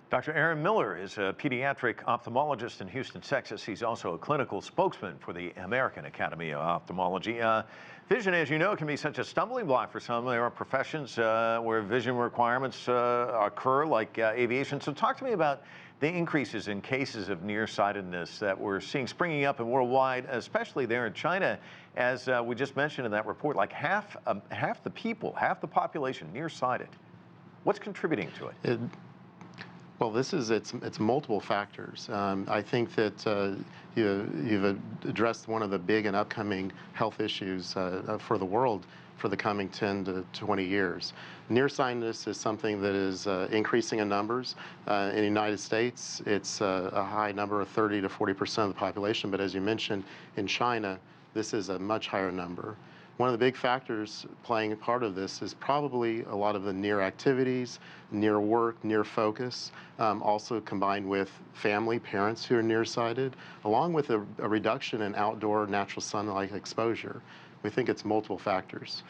Dr. Aaron Miller is a pediatric ophthalmologist in Houston, Texas. He's also a clinical spokesman for the American Academy of Ophthalmology. Vision, as you know, can be such a stumbling block for some. There are professions where vision requirements occur, like aviation. So talk to me about the increases in cases of nearsightedness that we're seeing springing up in worldwide, especially there in China. As we just mentioned in that report, like half the people, half the population nearsighted. What's contributing to it? Well, it's multiple factors. I think that you've addressed one of the big and upcoming health issues for the world for the coming 10 to 20 years. Nearsightedness is something that is increasing in numbers. In the United States, it's a high number of 30 to 40% of the population, but as you mentioned, in China, this is a much higher number. One of the big factors playing a part of this is probably a lot of the near activities, near work, near focus, also combined with family, parents who are nearsighted, along with a reduction in outdoor natural sunlight exposure. We think it's multiple factors.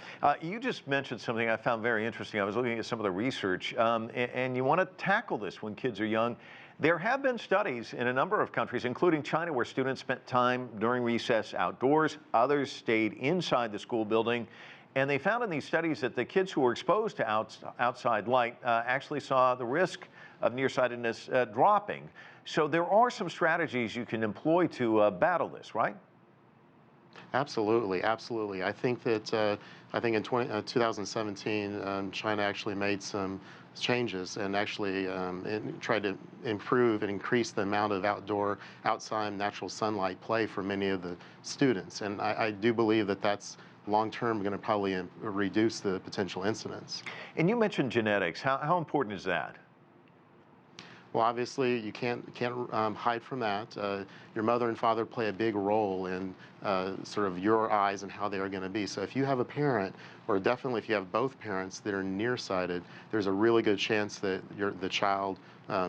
You just mentioned something I found very interesting. I was looking at some of the research, and you want to tackle this when kids are young. There have been studies in a number of countries, including China, where students spent time during recess outdoors. Others stayed inside the school building. And they found in these studies that the kids who were exposed to outside light actually saw the risk of nearsightedness dropping. So there are some strategies you can employ to battle this, right? Absolutely, absolutely. I think that in 2017, China actually made some changes and actually tried to improve and increase the amount of outside natural sunlight play for many of the students. And I do believe that that's long-term going to probably reduce the potential incidents. And you mentioned genetics. How important is that? Well, obviously, you can't hide from that. Your mother and father play a big role in sort of your eyes and how they are going to be. So if you have a parent, or definitely if you have both parents that are nearsighted, there's a really good chance that the child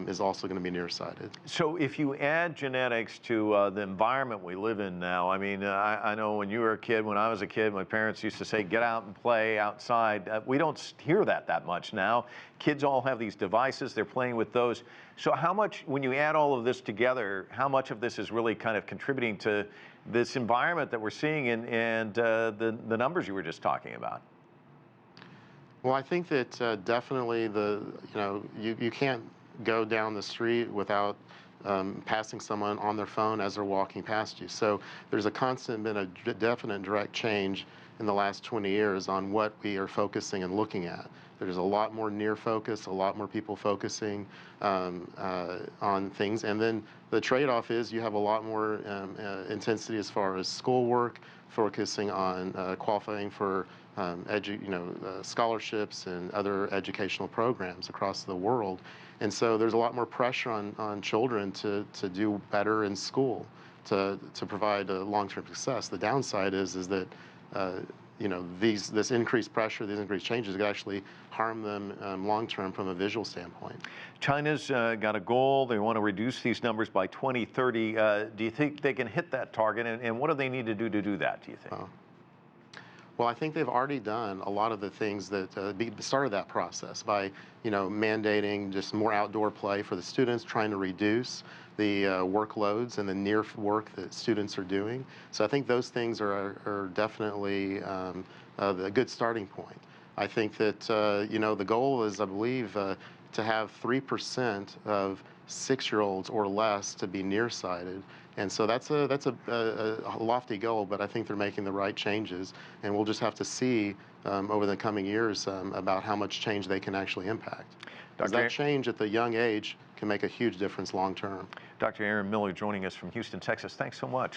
is also going to be nearsighted. So if you add genetics to the environment we live in now, I mean, I know when you were a kid, when I was a kid, my parents used to say, get out and play outside. We don't hear that much now. Kids all have these devices, they're playing with those. So how much, when you add all of this together, how much of this is really kind of contributing to this environment that we're seeing and the numbers you were just talking about? Well, I think that definitely you can't go down the street without passing someone on their phone as they're walking past you. So there's been a definite direct change in the last 20 years on what we are focusing and looking at. There's a lot more near focus, a lot more people focusing on things. And then the trade-off is you have a lot more intensity as far as schoolwork, focusing on qualifying for scholarships and other educational programs across the world. And so there's a lot more pressure on children to do better in school, to provide a long-term success. The downside is that this increased pressure, these increased changes could actually harm them long-term from a visual standpoint. China's got a goal. They want to reduce these numbers by 2030. Do you think they can hit that target? And what do they need to do that, do you think? Well, I think they've already done a lot of the things that started that process by, mandating just more outdoor play for the students, trying to reduce the workloads and the near work that students are doing. So I think those things are definitely a good starting point. I think that, the goal is, I believe, to have 3% of 6-year-olds or less to be nearsighted. And so that's a lofty goal, but I think they're making the right changes, and we'll just have to see over the coming years about how much change they can actually impact. Because that change at the young age can make a huge difference long term. Dr. Aaron Miller joining us from Houston, Texas. Thanks so much.